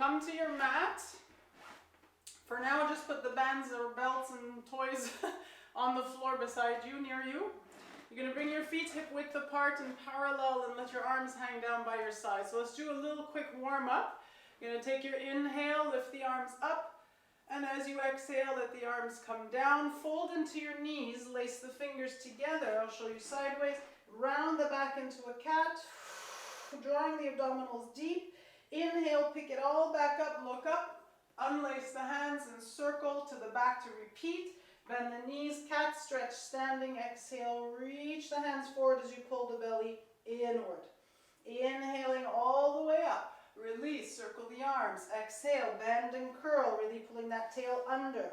come to your mat. For now, just put the bands or belts and toys on the floor beside you, near you. You're going to bring your feet hip width apart and parallel and let your arms hang down by your side. So let's do a little quick warm up. You're going to take your inhale, lift the arms up. And as you exhale, let the arms come down. Fold into your knees, lace the fingers together. I'll show you sideways. Round the back into a cat. Drawing the abdominals deep. Inhale, pick it all back up, look up. Unlace the hands and circle to the back to repeat. Bend the knees, cat stretch, standing. Exhale, reach the hands forward as you pull the belly inward. Inhaling all the way up. Release, circle the arms. Exhale, bend and curl, really pulling that tail under.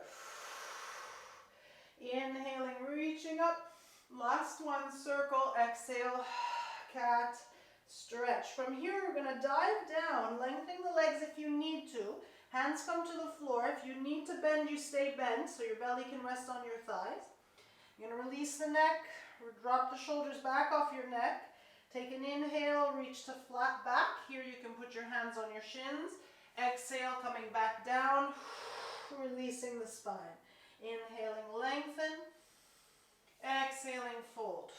Inhaling, reaching up. Last one, circle. Exhale, cat, stretch. From here, we're going to dive down, lengthening the legs if you need to. Hands come to the floor. If you need to bend, you stay bent, so your belly can rest on your thighs. You're going to release the neck, drop the shoulders back off your neck. Take an inhale, reach to flat back. Here you can put your hands on your shins. Exhale, coming back down, releasing the spine. Inhaling, lengthen. Exhaling, fold.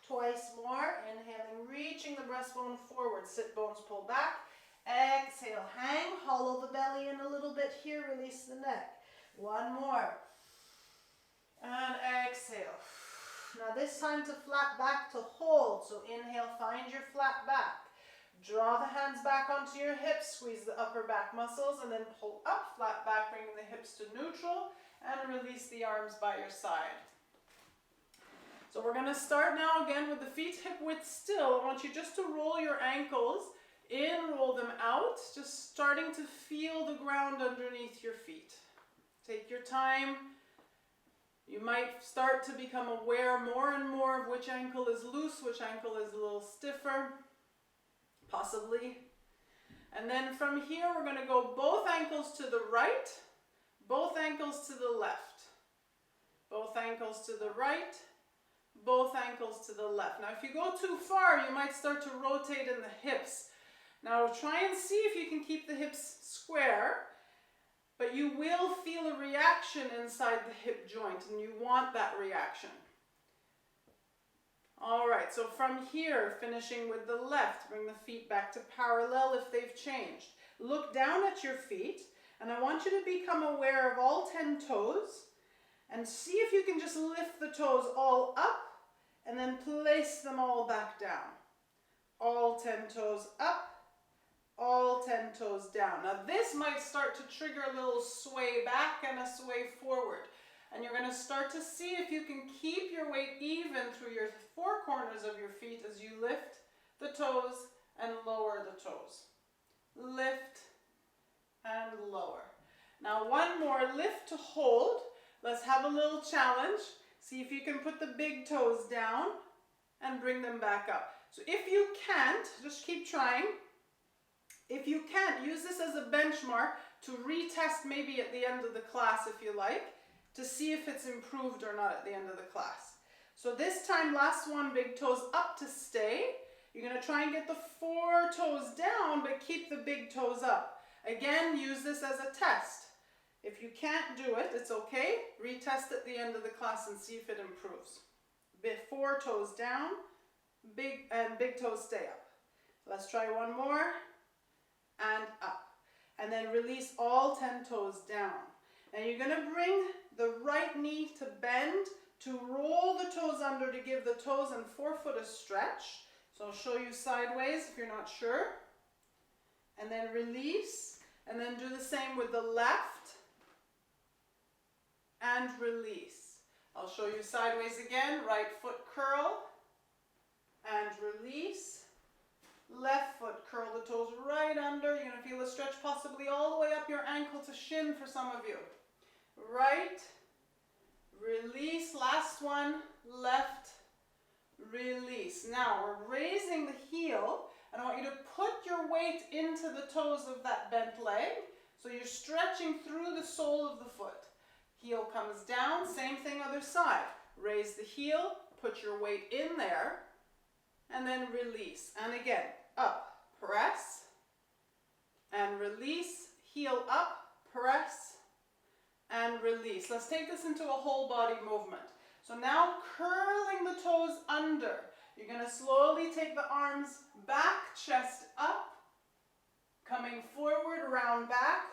Twice more. Inhaling, reaching the breastbone forward. Sit bones pull back. Exhale, hang, hollow the belly in a little bit here, release the neck. One more. And exhale. Now this time to flat back to hold. So inhale, find your flat back. Draw the hands back onto your hips, squeeze the upper back muscles, and then pull up, flat back, bringing the hips to neutral, and release the arms by your side. So we're going to start now again with the feet hip width still. I want you just to roll your ankles in, roll them out, just starting to feel the ground underneath your feet. Take your time. You might start to become aware more and more of which ankle is loose, which ankle is a little stiffer, possibly. And then from here, we're going to go both ankles to the right, both ankles to the left, both ankles to the right, both ankles to the left. Now, if you go too far, you might start to rotate in the hips. Now, try and see if you can keep the hips square. But you will feel a reaction inside the hip joint, and you want that reaction. All right, so from here, finishing with the left, bring the feet back to parallel if they've changed. Look down at your feet, and I want you to become aware of all 10 toes, and see if you can just lift the toes all up, and then place them all back down. All 10 toes up. All 10 toes down. Now this might start to trigger a little sway back and a sway forward. And you're going to start to see if you can keep your weight even through your four corners of your feet as you lift the toes and lower the toes. Lift and lower. Now one more, lift to hold. Let's have a little challenge. See if you can put the big toes down and bring them back up. So if you can't, just keep trying. If you can't, use this as a benchmark to retest maybe at the end of the class if you like, to see if it's improved or not at the end of the class. So this time, last one, big toes up to stay. You're going to try and get the four toes down, but keep the big toes up. Again, use this as a test. If you can't do it, it's okay. Retest at the end of the class and see if it improves. Four toes down, big toes stay up. Let's try one more. And up. And then release all 10 toes down. Now you're going to bring the right knee to bend, to roll the toes under to give the toes and forefoot a stretch. So I'll show you sideways if you're not sure. And then release. And then do the same with the left. And release. I'll show you sideways again. Right foot curl. And release. Left foot, curl the toes right under. You're going to feel a stretch possibly all the way up your ankle to shin for some of you. Right, release, last one, left, release. Now we're raising the heel, and I want you to put your weight into the toes of that bent leg. So you're stretching through the sole of the foot. Heel comes down, same thing other side. Raise the heel, put your weight in there, and then release. And again, up, press, and release, heel up, press, and release. Let's take this into a whole body movement. So now curling the toes under. You're going to slowly take the arms back, chest up, coming forward, round back,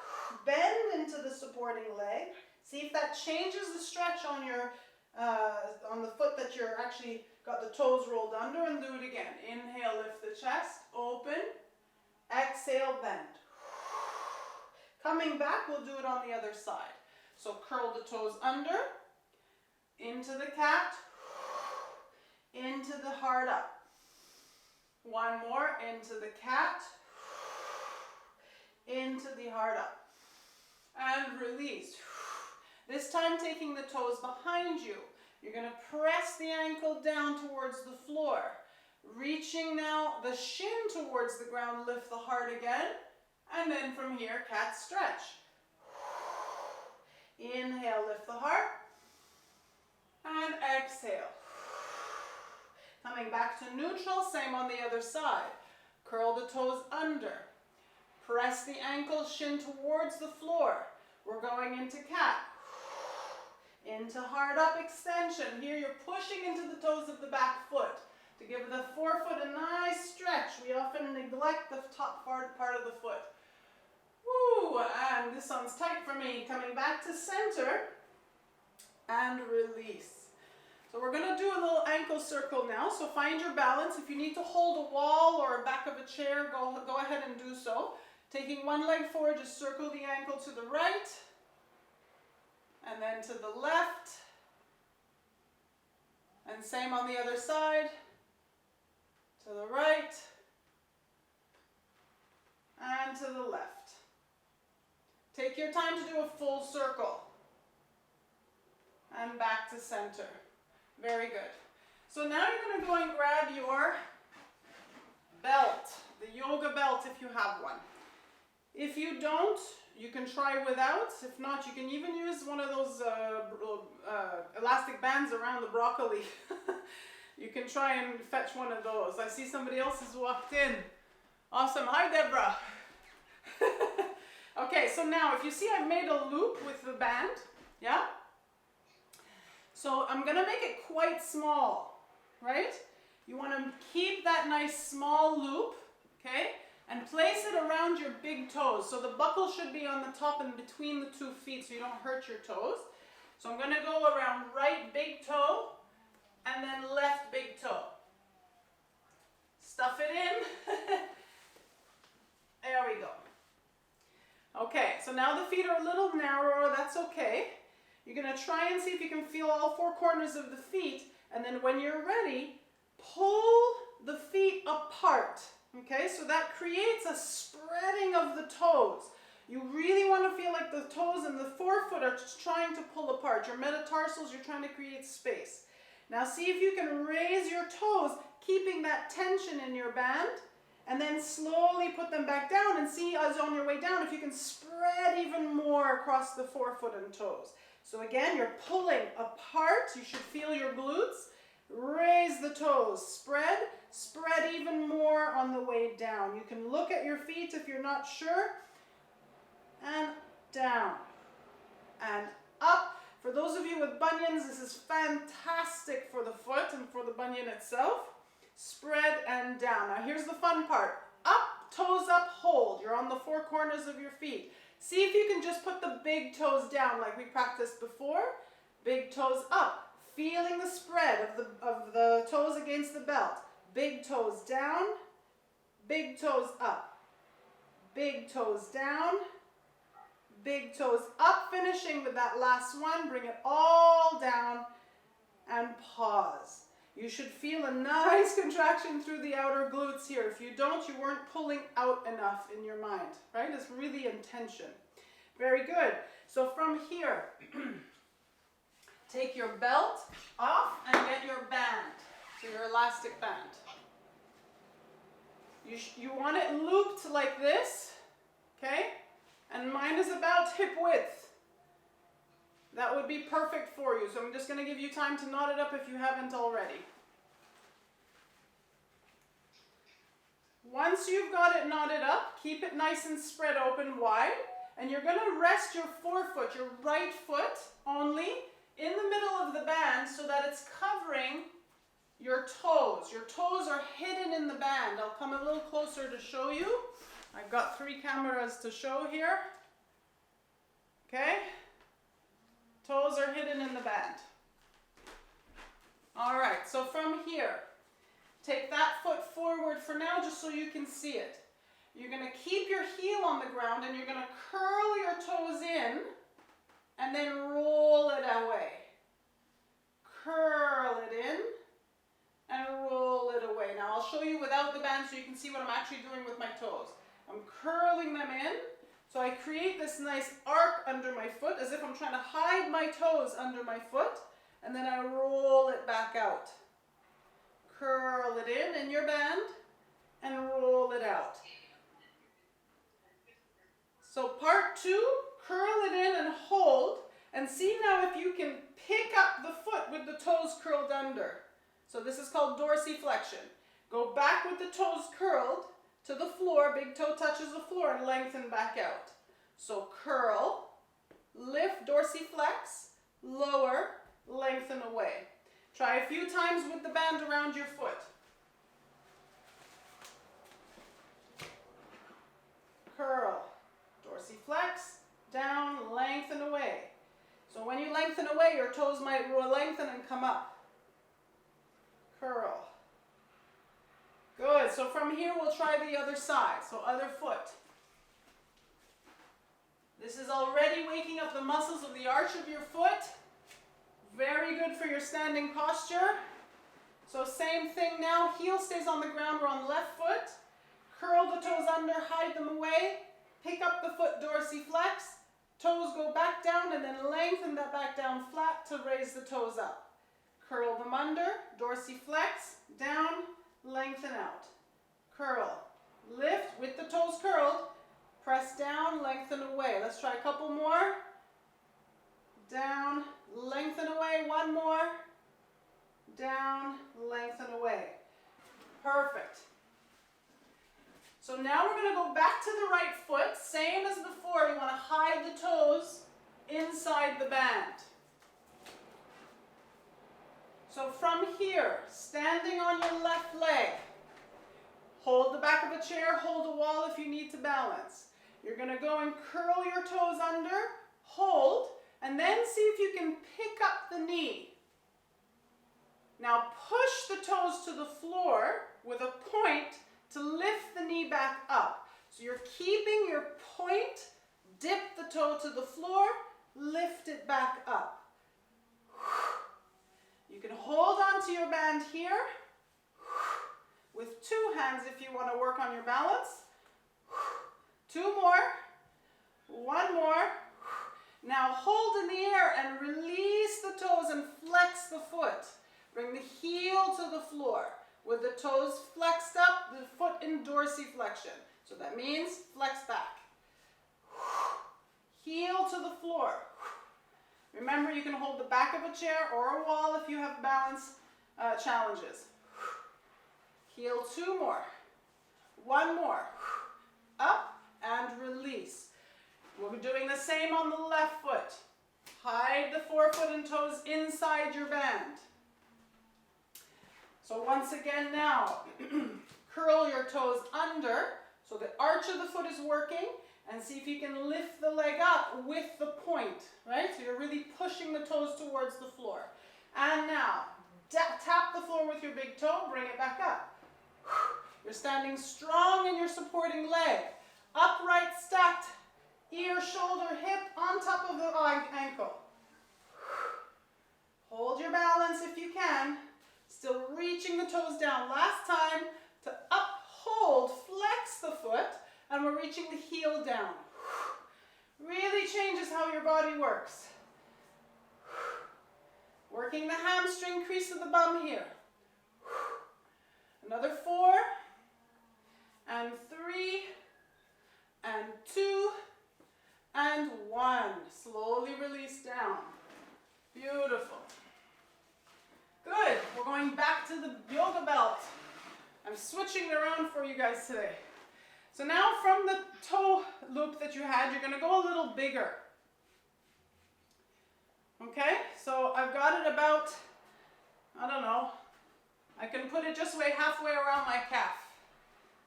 bend into the supporting leg. See if that changes the stretch on your on the foot that you're actually got the toes rolled under, and do it again. Inhale, lift the chest, open, exhale, bend. Coming back, we'll do it on the other side. So curl the toes under, into the cat, into the hard up. One more, into the cat, into the hard up. And release. This time taking the toes behind you. You're going to press the ankle down towards the floor. Reaching now the shin towards the ground, lift the heart again. And then from here, cat stretch. Inhale, lift the heart. And exhale. Coming back to neutral, same on the other side. Curl the toes under. Press the ankle, shin towards the floor. We're going into cat. Into hard up extension. Here you're pushing into the toes of the back foot to give the forefoot a nice stretch. We often neglect the top part of the foot. Woo, and this one's tight for me. Coming back to center and release. So we're going to do a little ankle circle now. So find your balance. If you need to hold a wall or a back of a chair, go ahead and do so. Taking one leg forward, just circle the ankle to the right. And then to the left. And same on the other side. To the right. And to the left. Take your time to do a full circle. And back to center. Very good. So now you're going to go and grab your belt. The yoga belt if you have one. If you don't, you can try without. If not, you can even use one of those elastic bands around the broccoli. You can try and fetch one of those. I see somebody else has walked in. Awesome. Hi, Deborah. Okay, so now if you see I've made a loop with the band, yeah? So I'm going to make it quite small, right? You want to keep that nice small loop, okay? And place it around your big toes. So the buckle should be on the top and between the 2 feet so you don't hurt your toes. So I'm going to go around right big toe and then left big toe. Stuff it in. There we go. Okay, so now the feet are a little narrower. That's okay. You're going to try and see if you can feel all 4 corners of the feet. And then when you're ready, pull the feet apart. Okay, so that creates a spreading of the toes. You really want to feel like the toes and the forefoot are just trying to pull apart. Your metatarsals, you're trying to create space. Now see if you can raise your toes, keeping that tension in your band, and then slowly put them back down and see as on your way down if you can spread even more across the forefoot and toes. So again, you're pulling apart. You should feel your glutes. Raise the toes, spread even more on the way down. You can look at your feet if you're not sure, and down, and up. For those of you with bunions, this is fantastic for the foot and for the bunion itself. Spread and down. Now here's the fun part. Up, toes up, hold. You're on the 4 corners of your feet. See if you can just put the big toes down like we practiced before. Big toes up. Feeling the spread of the toes against the belt. Big toes down, big toes up. Big toes down, big toes up. Finishing with that last one. Bring it all down and pause. You should feel a nice contraction through the outer glutes here. If you don't, you weren't pulling out enough in your mind, right? It's really intention. Very good. So from here, take your belt off and get your band, so your elastic band. You want it looped like this, okay? And mine is about hip width. That would be perfect for you. So I'm just going to give you time to knot it up if you haven't already. Once you've got it knotted up, keep it nice and spread open wide. And you're going to rest your forefoot, your right foot only, in the middle of the band so that it's covering your toes. Your toes are hidden in the band. I'll come a little closer to show you. I've got 3 cameras to show here. Okay? Toes are hidden in the band. All right, so from here, take that foot forward for now just so you can see it. You're going to keep your heel on the ground and you're going to curl your toes in and then roll it away. Curl it in and roll it away. Now I'll show you without the band so you can see what I'm actually doing with my toes. I'm curling them in, so I create this nice arc under my foot as if I'm trying to hide my toes under my foot, and then I roll it back out. Curl it in your band and roll it out. So part 2, curl it in and hold, and see now if you can pick up the foot with the toes curled under. So this is called dorsiflexion. Go back with the toes curled to the floor, big toe touches the floor, and lengthen back out. So curl, lift, dorsiflex, lower, lengthen away. Try a few times with the band around your foot. Curl, dorsiflex, down, lengthen away. So when you lengthen away, your toes might lengthen and come up. Curl. Good. So from here, we'll try the other side. So other foot. This is already waking up the muscles of the arch of your foot. Very good for your standing posture. So same thing now. Heel stays on the ground. We're on left foot. Curl the toes under, hide them away. Pick up the foot, dorsiflex. Toes go back down and then lengthen that back down flat to raise the toes up. Curl them under, dorsiflex, down, lengthen out. Curl, lift with the toes curled, press down, lengthen away. Let's try a couple more. Down, lengthen away, one more. Down, lengthen away. Perfect. So now we're going to go back to the right foot, same as before. You want to hide the toes inside the band. So from here, standing on your left leg, hold the back of a chair, hold a wall if you need to balance. You're going to go and curl your toes under, hold, and then see if you can pick up the knee. Now push the toes to the floor with a point to lift the knee back up. So you're keeping your point, dip the toe to the floor, lift it back up. You can hold on to your band here with 2 hands if you want to work on your balance. 2 more, 1 more. Now hold in the air and release the toes and flex the foot. Bring the heel to the floor. With the toes flexed up, the foot in dorsiflexion. So that means flex back. Heel to the floor. Remember, you can hold the back of a chair or a wall if you have balance challenges. Heel 2 more. 1 more. Up and release. We'll be doing the same on the left foot. Hide the forefoot and toes inside your band. So once again now, curl your toes under so the arch of the foot is working, and see if you can lift the leg up with the point, right? So you're really pushing the toes towards the floor. And now, tap the floor with your big toe, bring it back up. You're standing strong in your supporting leg. Upright, stacked, ear, shoulder, hip on top of the ankle. Hold your balance if you can. Still reaching the toes down. Last time to uphold, flex the foot, and we're reaching the heel down. Really changes how your body works. Working the hamstring crease of the bum here. Another 4, and 3, and 2, and 1. Slowly release down. Beautiful. Good. We're going back to the yoga belt. I'm switching it around for you guys today. So now from the toe loop that you had, you're going to go a little bigger. Okay, so I've got it about, I don't know, I can put it just halfway around my calf,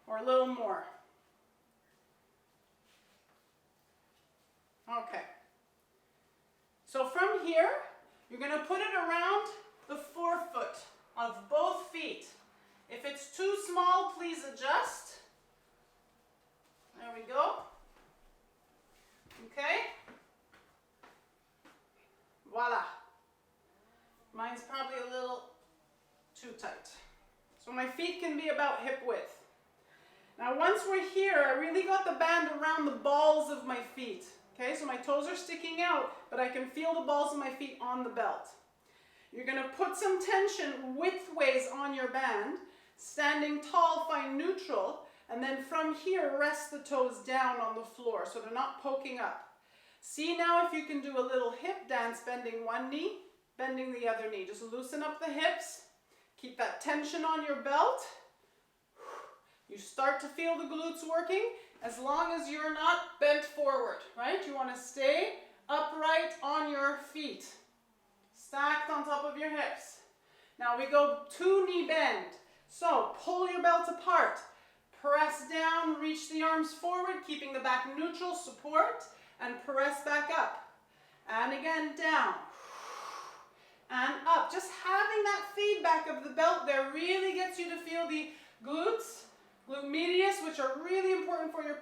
or a little more. Okay. So from here, you're going to put it around the forefoot of both feet. If it's too small, please adjust. There we go. Okay. Voila. Mine's probably a little too tight. So my feet can be about hip width. Now once we're here, I really got the band around the balls of my feet. Okay, so my toes are sticking out, but I can feel the balls of my feet on the belt. You're going to put some tension widthways on your band, standing tall, find neutral, and then from here, rest the toes down on the floor so they're not poking up. See now if you can do a little hip dance, bending one knee, bending the other knee. Just loosen up the hips, keep that tension on your belt. You start to feel the glutes working as long as you're not bent forward, right? You want to stay upright on your feet, stacked on top of your hips. Now we go 2-knee bend. So pull your belt apart, press down, reach the arms forward, keeping the back neutral, support, and press back up. And again, down and up. Just having that feedback of the belt there really gets you to feel the glutes, glute medius, which are really important for your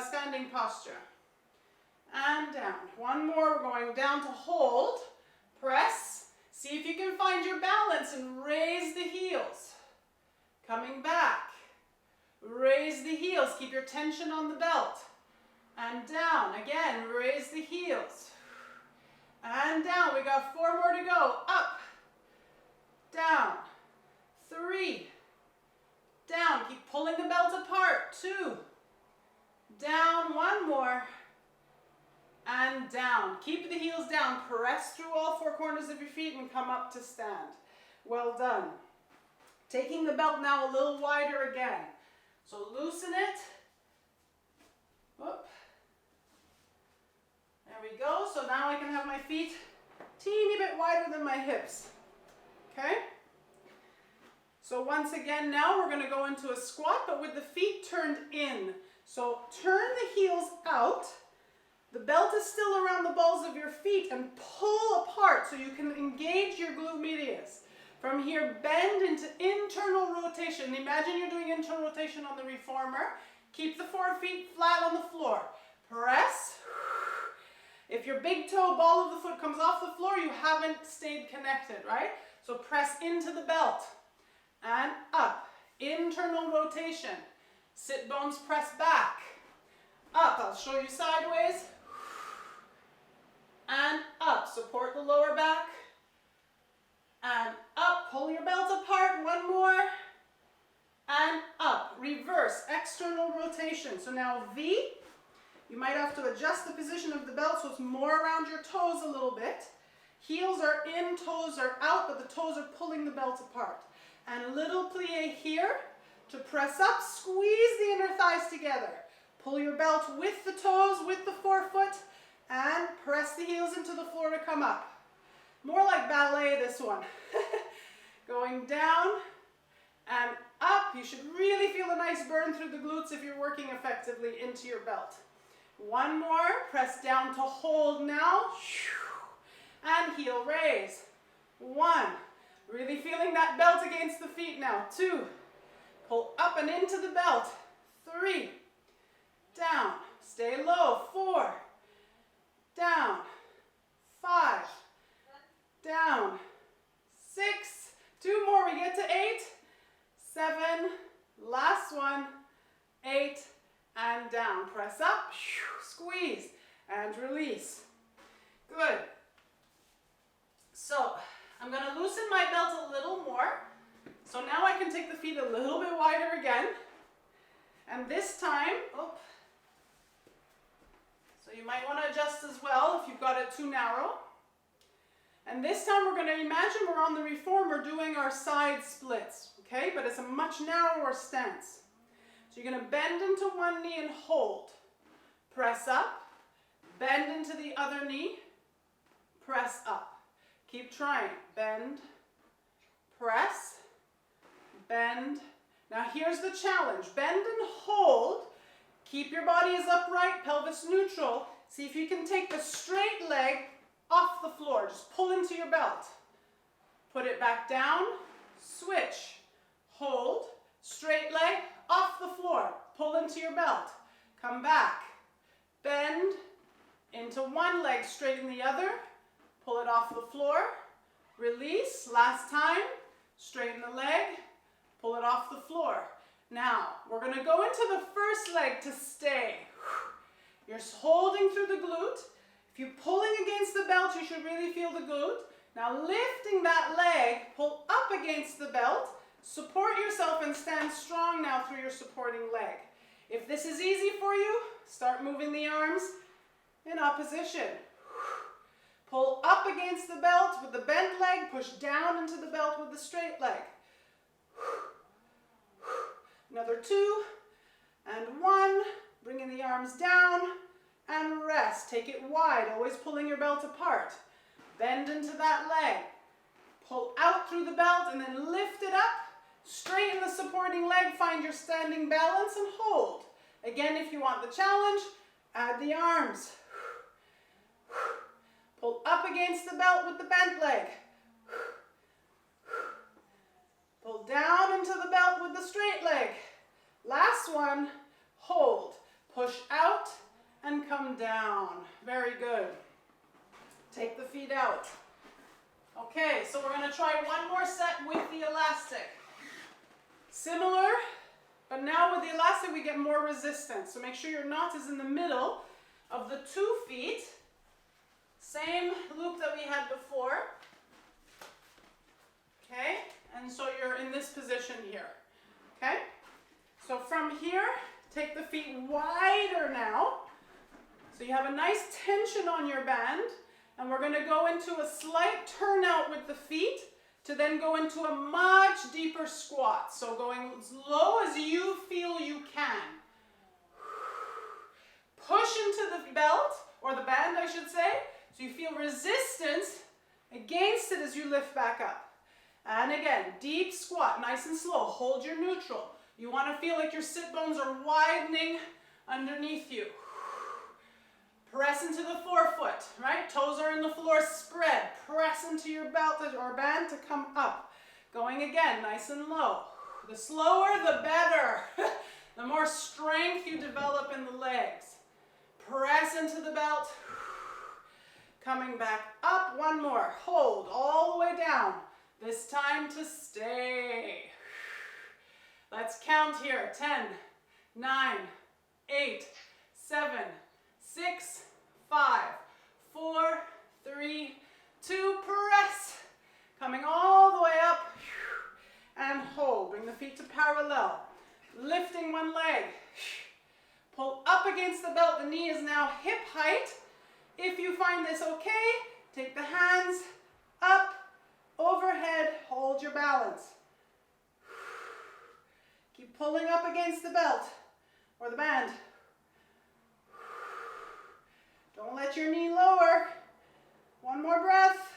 standing posture. And down. One more, we're going down to hold, press. See if you can find your balance and raise the heels. Coming back, raise the heels, keep your tension on the belt. And down, again, raise the heels. And down, we got 4 more to go. Up, down, 3, down, keep pulling the belt apart, 2, down, 1 more, and down. Keep the heels down, press through all 4 corners of your feet and come up to stand. Well done. Taking the belt now a little wider again. So loosen it. Whoop. There we go. So now I can have my feet teeny bit wider than my hips. Okay? So once again now we're going to go into a squat, but with the feet turned in. So turn the heels out. The belt is still around the balls of your feet and pull apart so you can engage your glute medius. From here, bend into internal rotation. Imagine you're doing internal rotation on the reformer. Keep the 4 feet flat on the floor. Press. If your big toe, ball of the foot comes off the floor, you haven't stayed connected, right? So press into the belt and up. Internal rotation. Sit bones press back. Up. I'll show you sideways. And up. Support the lower back. And up, pull your belt apart, 1 more, and up, reverse, external rotation. So now V, you might have to adjust the position of the belt so it's more around your toes a little bit. Heels are in, toes are out, but the toes are pulling the belt apart. And a little plie here to press up, squeeze the inner thighs together. Pull your belt with the toes, with the forefoot, and press the heels into the floor to come up. More like ballet, this one. Going down and up. You should really feel a nice burn through the glutes if you're working effectively into your belt. 1 more. Press down to hold now. And heel raise. 1. Really feeling that belt against the feet now. 2. Pull up and into the belt. 3. Down. Stay low. 4. Down. 5. Down. 6. 2 more. We get to 8. 7. Last one. 8. And down. Press up. Squeeze. And release. Good. So, I'm going to loosen my belt a little more. So now I can take the feet a little bit wider again. And this time, so you might want to adjust as well if you've got it too narrow. And this time we're going to imagine we're on the reformer doing our side splits, okay? But it's a much narrower stance. So you're going to bend into one knee and hold. Press up, bend into the other knee, press up. Keep trying. Bend, press, bend. Now here's the challenge. Bend and hold. Keep your body as upright, pelvis neutral. See if you can take the straight leg off the floor. Just pull into your belt. Put it back down, switch, hold, straight leg, off the floor. Pull into your belt. Come back. Bend into one leg, straighten the other. Pull it off the floor. Release. Last time. Straighten the leg. Pull it off the floor. Now, we're going to go into the first leg to stay. You're holding through the glute. If you're pulling against the belt, you should really feel the glute. Now, lifting that leg, pull up against the belt. Support yourself and stand strong now through your supporting leg. If this is easy for you, start moving the arms in opposition. Pull up against the belt with the bent leg, push down into the belt with the straight leg. Another 2 and 1, bringing the arms down and rest. Take it wide, always pulling your belt apart. Bend into that leg. Pull out through the belt and then lift it up. Straighten the supporting leg, find your standing balance and hold. Again, if you want the challenge, add the arms. Pull up against the belt with the bent leg. Pull down into the belt with the straight leg. Last one, hold. Push out and come down. Very good. Take the feet out. Okay, so we're going to try one more set with the elastic. Similar, but now with the elastic we get more resistance. So make sure your knot is in the middle of the 2 feet. Same loop that we had before. Okay, and so you're in this position here. Okay, so from here, take the feet wider now. So you have a nice tension on your band, and we're going to go into a slight turnout with the feet to then go into a much deeper squat. So going as low as you feel you can. Push into the belt, or the band I should say, so you feel resistance against it as you lift back up. And again, deep squat, nice and slow. Hold your neutral. You want to feel like your sit bones are widening underneath you. Press into the forefoot, right? Toes are in the floor, spread. Press into your belt or band to come up. Going again, nice and low. The slower, the better. The more strength you develop in the legs. Press into the belt. Coming back up, one more. Hold all the way down. This time to stay. Let's count here. 10, 9, 8, 7, 6, 5, 4, 3, 2, press. Coming all the way up and hold. Bring the feet to parallel. Lifting one leg. Pull up against the belt. The knee is now hip height. If you find this okay, take the hands up, overhead, hold your balance. Keep pulling up against the belt or the band. Don't let your knee lower. One more breath.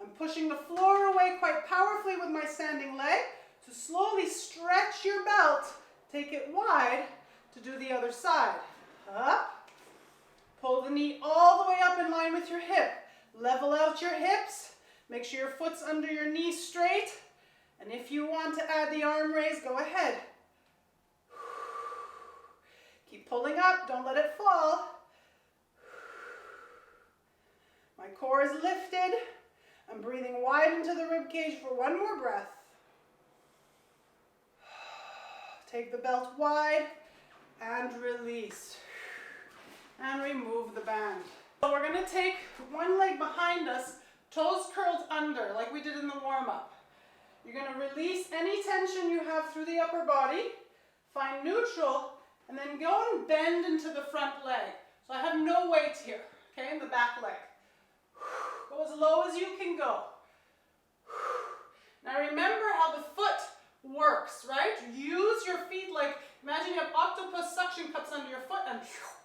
I'm pushing the floor away quite powerfully with my standing leg to slowly stretch your belt. Take it wide to do the other side. Up. Pull the knee all the way up in line with your hip. Level out your hips. Make sure your foot's under your knee straight. And if you want to add the arm raise, go ahead. Keep pulling up. Don't let it fall. My core is lifted. I'm breathing wide into the rib cage for one more breath. Take the belt wide and release. And remove the band. So we're going to take one leg behind us, toes curled under, like we did in the warm-up. You're going to release any tension you have through the upper body, find neutral, and then go and bend into the front leg. So I have no weight here, okay, in the back leg. Go as low as you can go. Now remember how the foot works, right? Use your feet like, imagine you have octopus suction cups under your foot and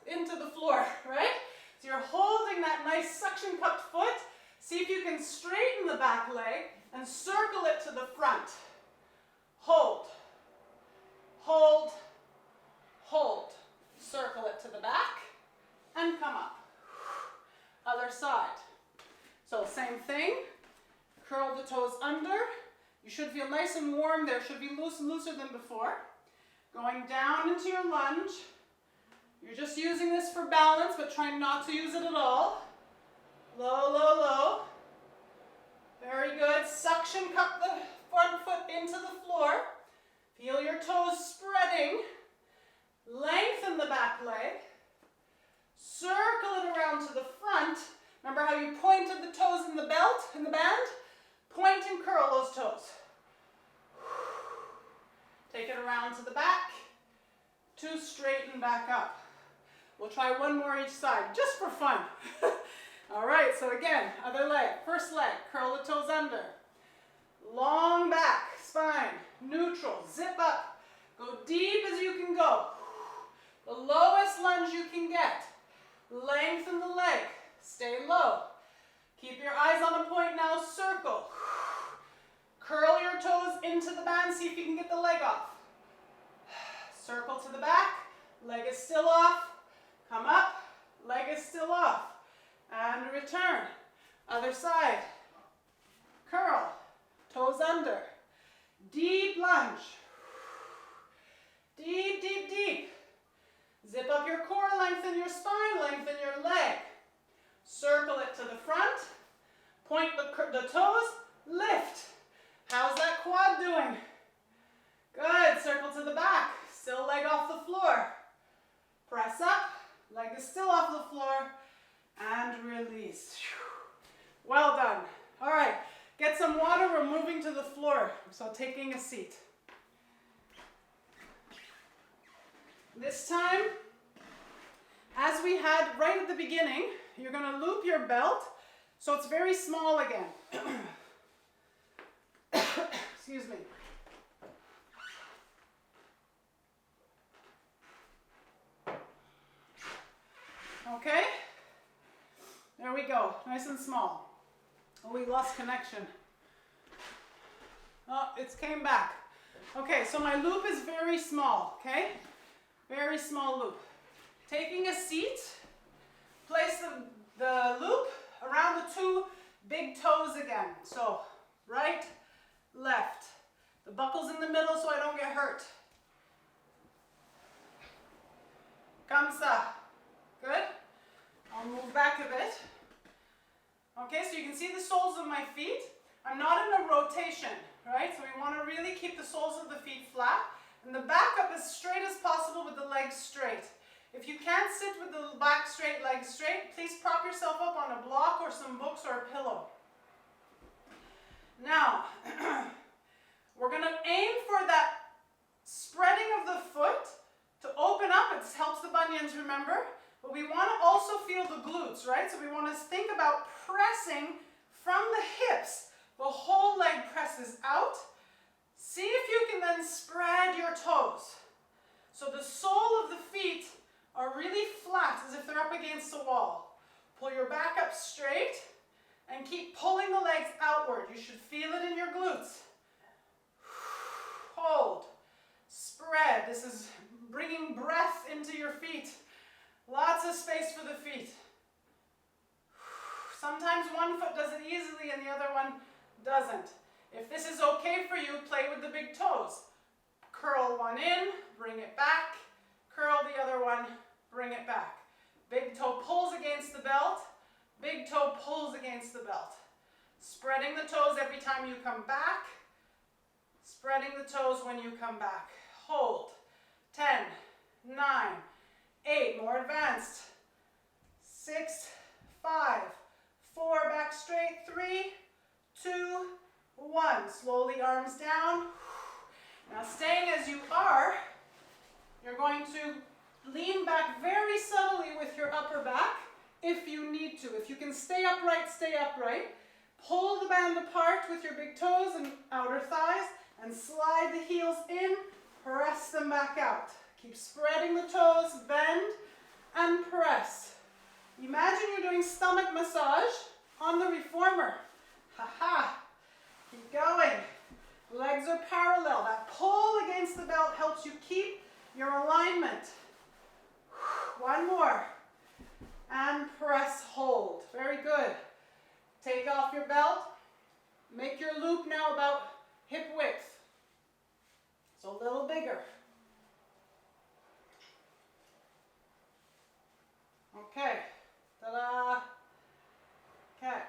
into the floor, right? So you're holding that nice suction cupped foot. See if you can straighten the back leg and circle it to the front. Hold, hold, hold. Circle it to the back and come up. Other side. So same thing. Curl the toes under. You should feel nice and warm there. Should be looser than before. Going down into your lunge. You're just using this for balance, but trying not to use it at all. Low, low, low. Very good. Suction cup the front foot into the floor. Feel your toes spreading. Lengthen the back leg. Circle it around to the front. Remember how you pointed the toes in the belt, in the band? Point and curl those toes. Take it around to the back. To straighten back up. We'll try one more each side, just for fun. All right, so again, other leg. First leg, curl the toes under. Long back, spine, neutral, zip up. Go deep as you can go. The lowest lunge you can get. Lengthen the leg. Stay low. Keep your eyes on a point now. Circle. Curl your toes into the band. See if you can get the leg off. Circle to the back. Leg is still off. Come up. Leg is still off. And return. Other side. Curl. Toes under. Deep lunge. Deep, deep, deep. Zip up your core, lengthen your spine, lengthen your leg. Circle it to the front. Point the toes, lift. How's that quad doing? Good, circle to the back. Still leg off the floor. Press up, leg is still off the floor. And release. Well done. All right, get some water, we're moving to the floor. So taking a seat. This time, as we had right at the beginning, you're going to loop your belt so it's very small again. Excuse me. Okay? There we go. Nice and small. Oh, we lost connection. Oh, it's came back. Okay, so my loop is very small, okay? Very small loop. Taking a seat, place the loop around the two big toes again. So, right, left. The buckle's in the middle so I don't get hurt. Comme ça. Good? I'll move back a bit. Okay, so you can see the soles of my feet. I'm not in a rotation, right? So we want to really keep the soles of the feet flat. And the back up as straight as possible with the legs straight. If you can't sit with the back straight, legs straight, please prop yourself up on a block or some books or a pillow. Now, we're going to aim for that spreading of the foot to open up. It helps the bunions, remember? But we want to also feel the glutes, right? So we want to think about pressing from the hips. The whole leg presses out. See if you can then spread your toes. So the sole of the feet are really flat, as if they're up against the wall. Pull your back up straight and keep pulling the legs outward. You should feel it in your glutes. Hold. Spread. This is bringing breath into your feet. Lots of space for the feet. Sometimes one foot does it easily and the other one doesn't. If this is okay for you, play with the big toes. Curl one in, bring it back. Curl the other one, bring it back. Big toe pulls against the belt. Big toe pulls against the belt. Spreading the toes every time you come back. Spreading the toes when you come back. Hold. 10, 9, 8, more advanced. 6, 5, 4, back straight. 3, 2, 1. Slowly arms down. Now staying as you are, you're going to lean back very subtly with your upper back if you need to. If you can stay upright, stay upright. Pull the band apart with your big toes and outer thighs and slide the heels in, press them back out. Keep spreading the toes, bend and press. Imagine you're doing stomach massage on the reformer. Ha-ha. Keep going. Legs are parallel. That pull against the belt helps you keep your alignment. One more. And press, hold. Very good. Take off your belt. Make your loop now about hip width. So a little bigger. Okay. Ta-da. Okay.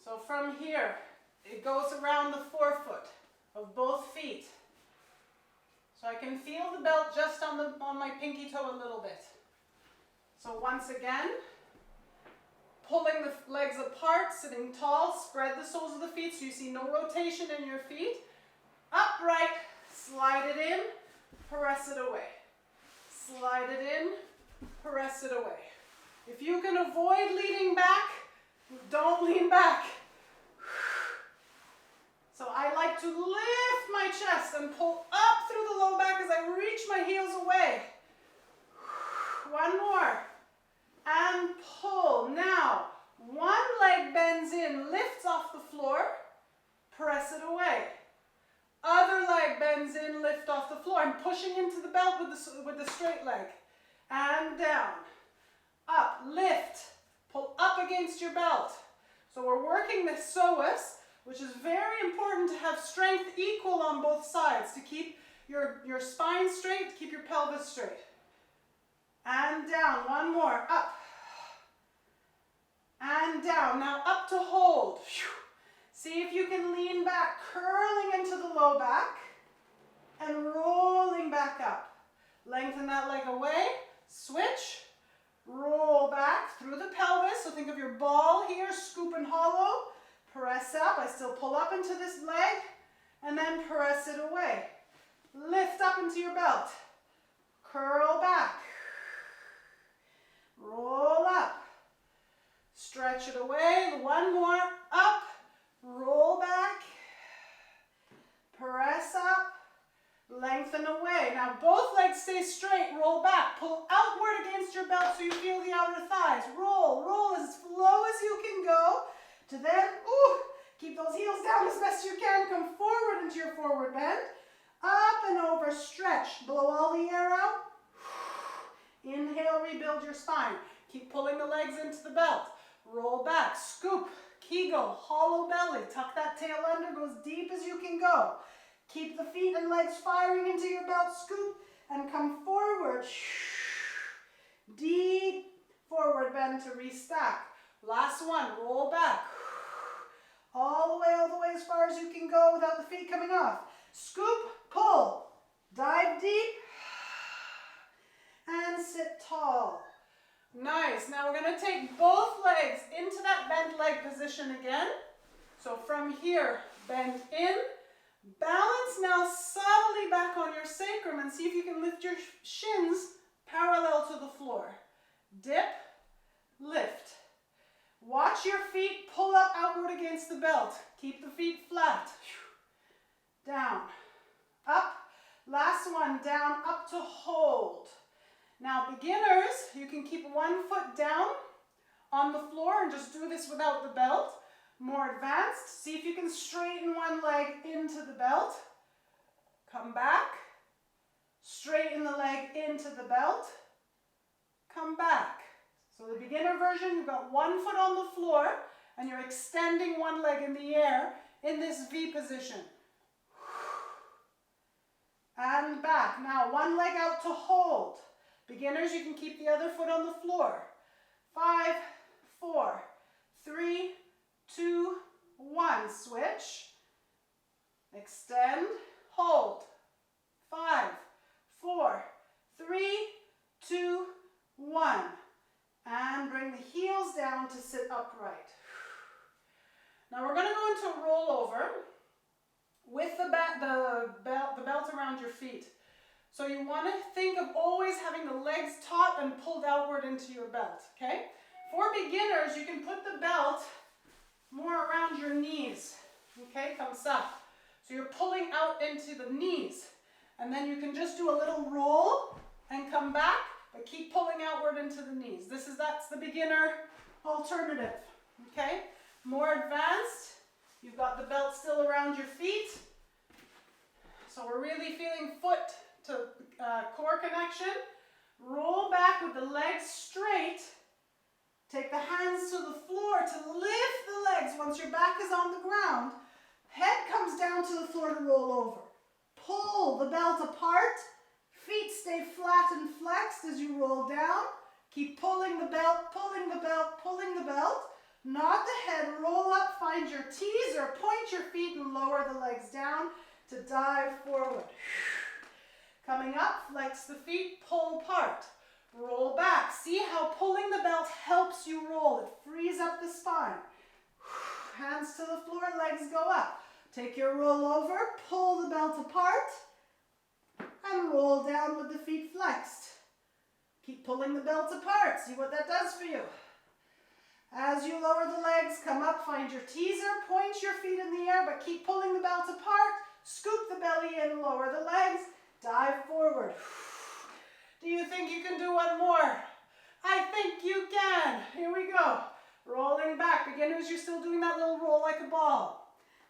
So from here, it goes around the forefoot of both feet. So I can feel the belt just on my pinky toe a little bit. So once again, pulling the legs apart, sitting tall, spread the soles of the feet so you see no rotation in your feet. Upright, slide it in, press it away. Slide it in, press it away. If you can avoid leaning back, don't lean back. So I like to lift my chest and pull up through the low back as I reach my heels away. One more. And pull. Now, one leg bends in, lifts off the floor, press it away. Other leg bends in, lift off the floor. I'm pushing into the belt with the straight leg. And down. Up, lift, pull up against your belt. So we're working the psoas, which is very important to have strength equal on both sides to keep your spine straight, to keep your pelvis straight. And down, one more, up. And down, now up to hold. See if you can lean back, curling into the low back and rolling back up. Lengthen that leg away, switch, roll back through the pelvis. So think of your ball here, scoop and hollow. Press up. I still pull up into this leg and then press it away. Lift up into your belt. Curl back. Roll up. Stretch it away. One more. Up. Roll back. Press up. Lengthen away. Now both legs stay straight. Roll back. Pull outward against your belt so you feel the outer thighs. Roll. Roll as low as you can go. To then, keep those heels down as best you can. Come forward into your forward bend. Up and over, stretch. Blow all the air out. Inhale, rebuild your spine. Keep pulling the legs into the belt. Roll back, scoop, kegel, hollow belly. Tuck that tail under, go as deep as you can go. Keep the feet and legs firing into your belt, scoop, and come forward. Deep forward bend to restack. Last one, roll back. All the way as far as you can go without the feet coming off. Scoop, pull, dive deep, and sit tall. Nice. Now we're going to take both legs into that bent leg position again. So from here, bend in, balance now subtly back on your sacrum and see if you can lift your shins parallel to the floor. Dip, lift. Watch your feet pull up outward against the belt. Keep the feet flat. Down, up. Last one, down, up to hold. Now beginners, you can keep one foot down on the floor and just do this without the belt. More advanced, see if you can straighten one leg into the belt. Come back. Straighten the leg into the belt. Come back. So the beginner version, you've got one foot on the floor and you're extending one leg in the air in this V position. And back. Now one leg out to hold. Beginners, you can keep the other foot on the floor. 5, 4, 3, 2, 1. Switch. Extend. Hold. 5, 4, 3, 2, 1. And bring the heels down to sit upright. Now we're going to go into rollover with the belt around your feet. So you want to think of always having the legs taut and pulled outward into your belt, okay? For beginners, you can put the belt more around your knees, okay? Comme ça. So you're pulling out into the knees. And then you can just do a little roll and come back, but keep pulling outward into the knees. That's the beginner alternative, okay? More advanced, you've got the belt still around your feet. So we're really feeling foot to core connection. Roll back with the legs straight. Take the hands to the floor to lift the legs once your back is on the ground. Head comes down to the floor to roll over. Pull the belt apart. Feet stay flat and flexed as you roll down. Keep pulling the belt, pulling the belt, pulling the belt. Nod the head, roll up, find your T's or point your feet and lower the legs down to dive forward. Coming up, flex the feet, pull apart. Roll back. See how pulling the belt helps you roll. It frees up the spine. Hands to the floor, legs go up. Take your roll over, pull the belt apart, and roll down with the feet flexed. Keep pulling the belt apart. See what that does for you. As you lower the legs, come up, find your teaser, point your feet in the air, but keep pulling the belt apart. Scoop the belly in, lower the legs, dive forward. Do you think you can do one more? I think you can. Here we go. Rolling back. Beginners, you're still doing that little roll like a ball.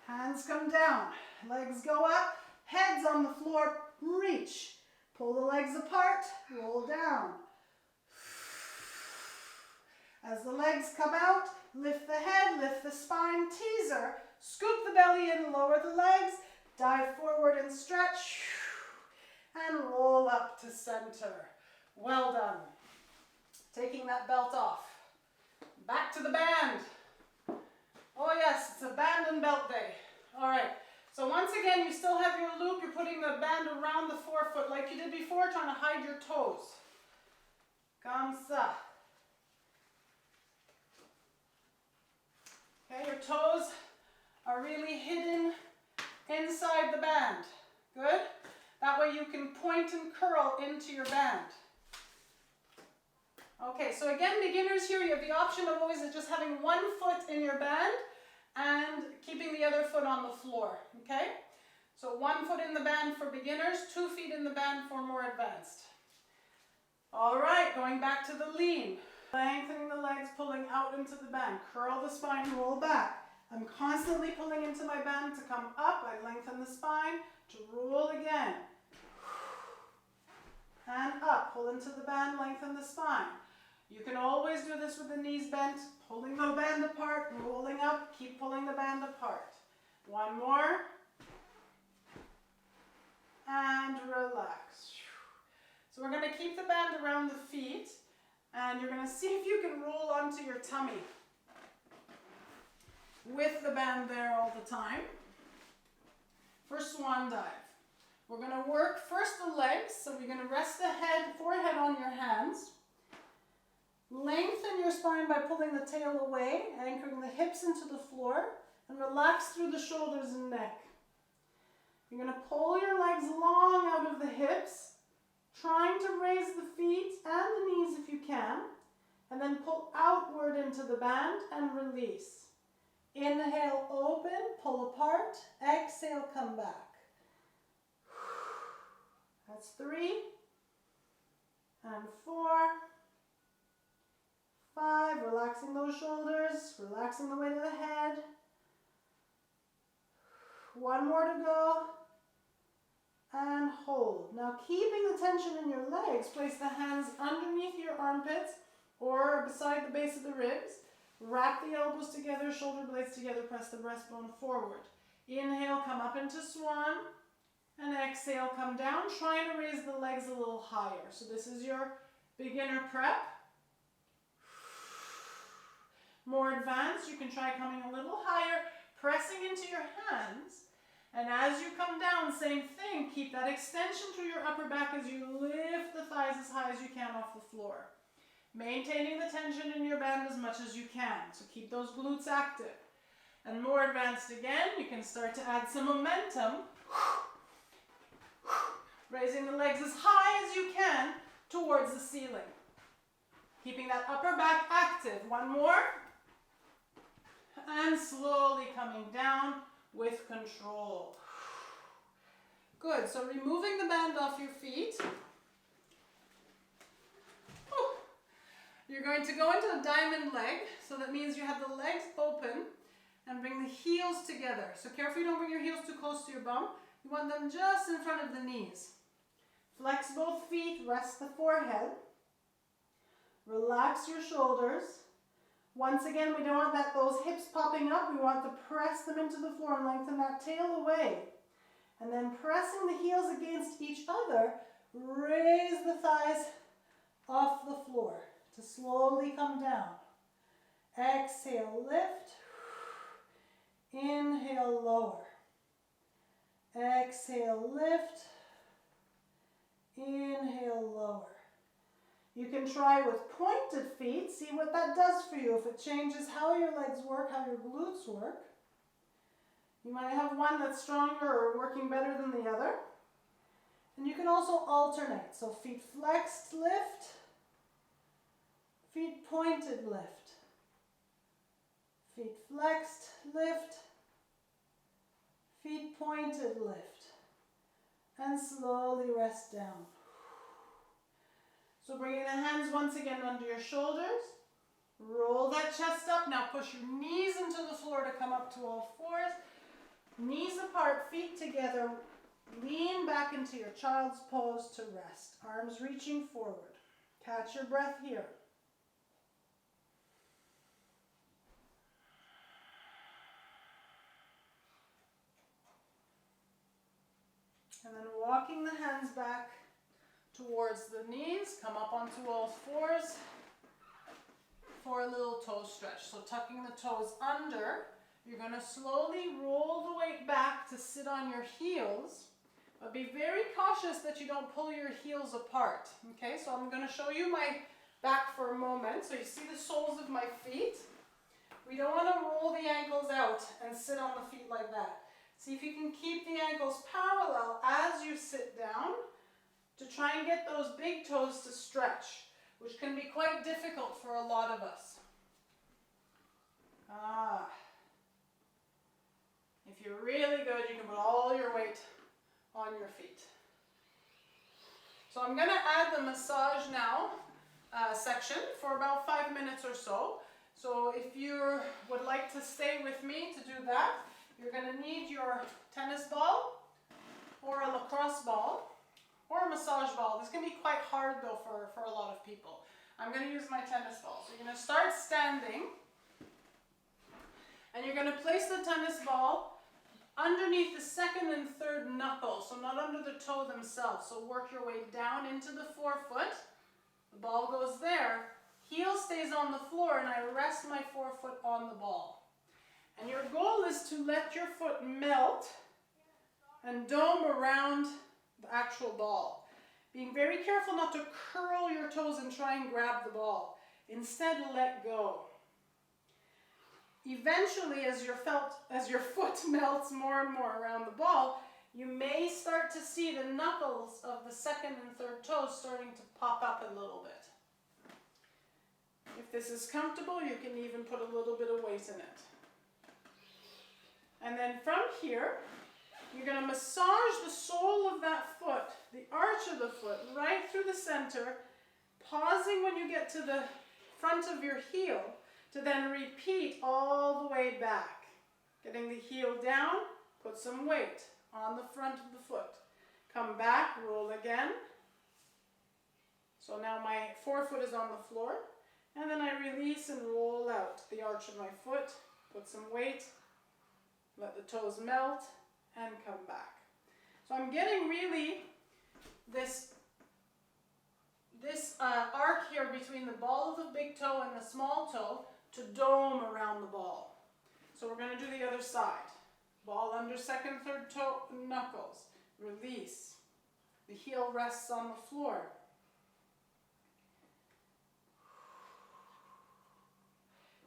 Hands come down, legs go up, heads on the floor, reach. Pull the legs apart, roll down. As the legs come out, lift the head, lift the spine, teaser. Scoop the belly in, lower the legs, dive forward and stretch. And roll up to center. Well done. Taking that belt off. Back to the band. Oh yes, it's a band and belt day. All right, so once again, you still have your loop. You're putting the band around the forefoot like you did before, trying to hide your toes. Comme ça. Okay, your toes are really hidden inside the band. Good? That way you can point and curl into your band. Okay, so again, beginners here, you have the option of always just having one foot in your band and keeping the other foot on the floor, okay? So 1 foot in the band for beginners, 2 feet in the band for more advanced. All right, going back to the lean. Lengthening the legs, pulling out into the band. Curl the spine, roll back. I'm constantly pulling into my band to come up. I lengthen the spine to roll again. And up, pull into the band, lengthen the spine. You can always do this with the knees bent, pulling the band apart, rolling up, keep pulling the band apart. 1 more. And relax. So we're going to keep the band around the feet, and you're going to see if you can roll onto your tummy with the band there all the time. For swan dive. We're going to work first the legs, so we're going to rest the forehead on your hands. Lengthen your spine by pulling the tail away, anchoring the hips into the floor, and relax through the shoulders and neck. You're going to pull your legs long out of the hips, trying to raise the feet and the knees if you can, and then pull outward into the band and release. Inhale, open, pull apart, exhale, come back. That's 3, and 4, 5, relaxing those shoulders, relaxing the weight of the head. 1 more to go, and hold. Now keeping the tension in your legs, place the hands underneath your armpits or beside the base of the ribs. Wrap the elbows together, shoulder blades together, press the breastbone forward. Inhale, come up into swan. And exhale, come down, trying to raise the legs a little higher. So this is your beginner prep. More advanced, you can try coming a little higher, pressing into your hands. And as you come down, same thing, keep that extension through your upper back as you lift the thighs as high as you can off the floor. Maintaining the tension in your band as much as you can. So keep those glutes active. And more advanced again, you can start to add some momentum. Raising the legs as high as you can towards the ceiling. Keeping that upper back active. 1 more. And slowly coming down with control. Good, so removing the band off your feet. Whew. You're going to go into a diamond leg, so that means you have the legs open and bring the heels together. So careful you don't bring your heels too close to your bum. You want them just in front of the knees. Flex both feet, rest the forehead. Relax your shoulders. Once again, we don't want those hips popping up. We want to press them into the floor and lengthen that tail away. And then pressing the heels against each other, raise the thighs off the floor to slowly come down. Exhale, lift. Inhale, lower. Exhale, lift. Inhale, lower. You can try with pointed feet, see what that does for you. If it changes how your legs work, how your glutes work. You might have one that's stronger or working better than the other. And you can also alternate. So feet flexed, lift. Feet pointed, lift. Feet flexed, lift. Feet pointed, lift. And slowly rest down. So bringing the hands once again under your shoulders. Roll that chest up. Now push your knees into the floor to come up to all fours. Knees apart, feet together. Lean back into your child's pose to rest. Arms reaching forward. Catch your breath here. And then walking the hands back towards the knees, come up onto all fours for a little toe stretch. So tucking the toes under, you're going to slowly roll the weight back to sit on your heels, but be very cautious that you don't pull your heels apart. Okay, so I'm going to show you my back for a moment. So you see the soles of my feet. We don't want to roll the ankles out and sit on the feet like that. See if you can keep the ankles parallel as you sit down to try and get those big toes to stretch, which can be quite difficult for a lot of us. If you're really good, you can put all your weight on your feet. So I'm going to add the massage now section for about 5 minutes or so. So if you would like to stay with me to do that, you're going to need your tennis ball or a lacrosse ball or a massage ball. This can be quite hard though for a lot of people. I'm going to use my tennis ball. So you're going to start standing and you're going to place the tennis ball underneath the second and third knuckle, so not under the toe themselves. So work your way down into the forefoot. The ball goes there. Heel stays on the floor and I rest my forefoot on the ball. And your goal is to let your foot melt and dome around the actual ball. Being very careful not to curl your toes and try and grab the ball. Instead, let go. Eventually, as your foot melts more and more around the ball, you may start to see the knuckles of the second and third toes starting to pop up a little bit. If this is comfortable, you can even put a little bit of weight in it. And then from here, you're going to massage the sole of that foot, the arch of the foot, right through the center, pausing when you get to the front of your heel, to then repeat all the way back. Getting the heel down, put some weight on the front of the foot. Come back, roll again. So now my forefoot is on the floor, and then I release and roll out the arch of my foot, put some weight, let the toes melt, and come back. So I'm getting really this arc here between the ball of the big toe and the small toe to dome around the ball. So we're going to do the other side. Ball under second, third toe, knuckles. Release. The heel rests on the floor.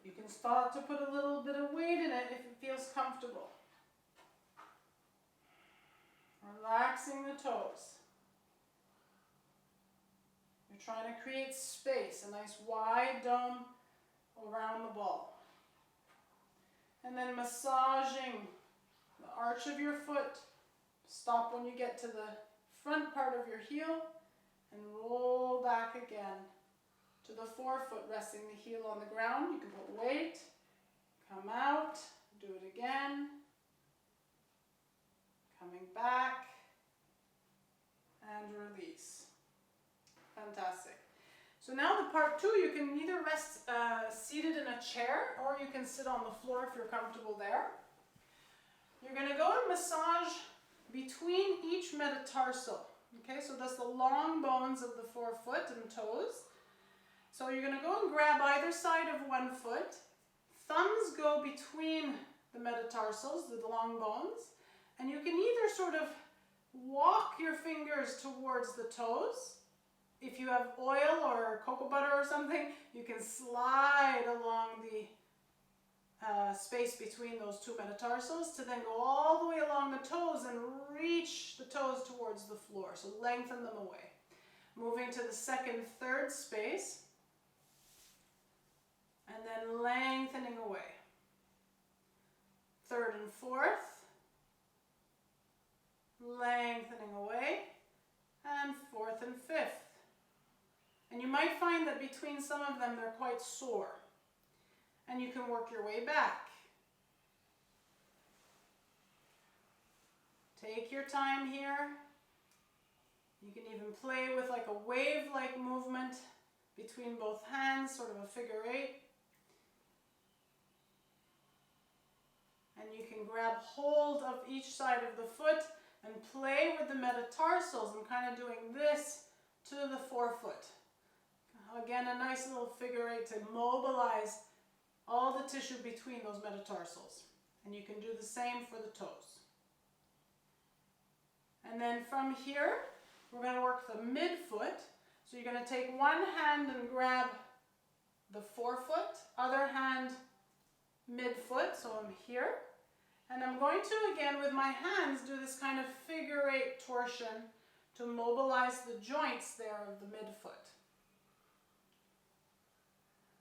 You can start to put a little bit of weight in it if it feels comfortable. Relaxing the toes. You're trying to create space, a nice wide dome around the ball. And then massaging the arch of your foot, Stop when you get to the front part of your heel and roll back again to the forefoot, resting the heel on the ground. You can put weight, come out, do it again, coming back, and release. Fantastic. So now the part 2, you can either rest seated in a chair or you can sit on the floor if you're comfortable there. You're going to go and massage between each metatarsal. Okay, so that's the long bones of the forefoot and toes. So you're going to go and grab either side of one foot. Thumbs go between the metatarsals, the long bones, and you can either sort of walk your fingers towards the toes. If you have oil or cocoa butter or something, you can slide along the space between those two metatarsals to then go all the way along the toes and reach the toes towards the floor. So lengthen them away. Moving to the second, third space, and then lengthening away. Third and fourth, lengthening away, and fourth and fifth. And you might find that between some of them they're quite sore. And you can work your way back. Take your time here. You can even play with like a wave-like movement between both hands, sort of a figure 8. And you can grab hold of each side of the foot and play with the metatarsals and kind of doing this to the forefoot. Again, a nice little figure 8 to mobilize all the tissue between those metatarsals. And you can do the same for the toes. And then from here, we're going to work the midfoot. So you're going to take one hand and grab the forefoot, other hand midfoot, so I'm here. And I'm going to, again, with my hands, do this kind of figure 8 torsion to mobilize the joints there of the midfoot.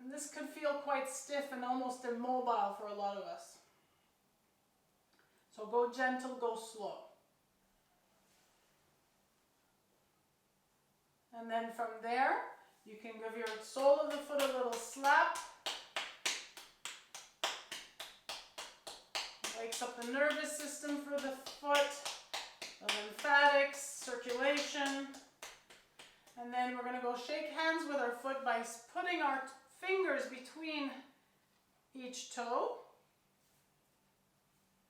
And this could feel quite stiff and almost immobile for a lot of us. So go gentle, go slow. And then from there, you can give your sole of the foot a little slap. Wakes up the nervous system for the foot, the lymphatics, circulation. And then we're going to go shake hands with our foot by putting our fingers between each toe.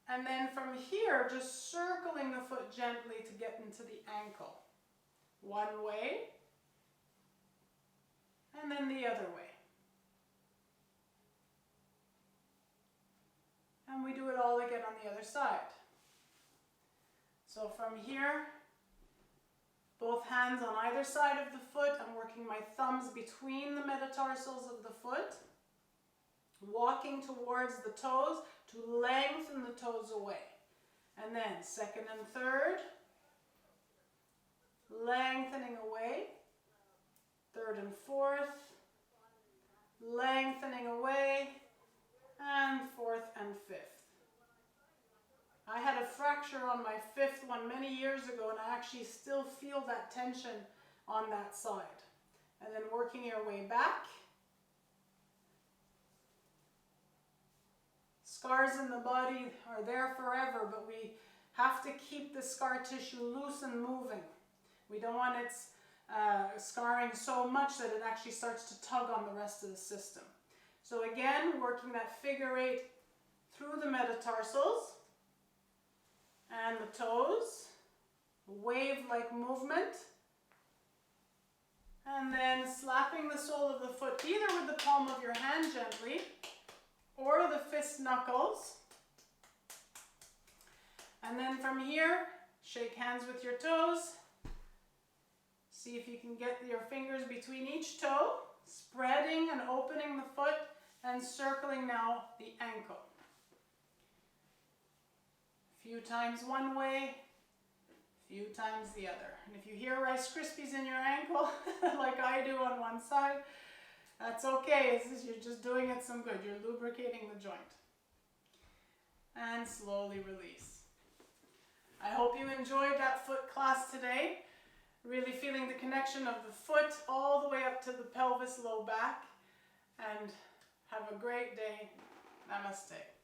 And then from here, just circling the foot gently to get into the ankle. One way, and then the other way. And we do it all again on the other side. So from here, both hands on either side of the foot. I'm working my thumbs between the metatarsals of the foot. Walking towards the toes to lengthen the toes away. And then second and third. Lengthening away. Third and fourth. Lengthening away. And fourth and fifth. I had a fracture on my fifth one many years ago, and I actually still feel that tension on that side. And then working your way back. Scars in the body are there forever, but we have to keep the scar tissue loose and moving. We don't want it scarring so much that it actually starts to tug on the rest of the system. So again, working that figure 8 through the metatarsals and the toes, wave-like movement, and then slapping the sole of the foot either with the palm of your hand gently or the fist knuckles. And then from here, shake hands with your toes. See if you can get your fingers between each toe, spreading and opening the foot and circling now the ankle. A few times one way, a few times the other. And if you hear Rice Krispies in your ankle, like I do on one side, that's okay. You're just doing it some good. You're lubricating the joint. And slowly release. I hope you enjoyed that foot class today. Really feeling the connection of the foot all the way up to the pelvis, low back. And have a great day. Namaste.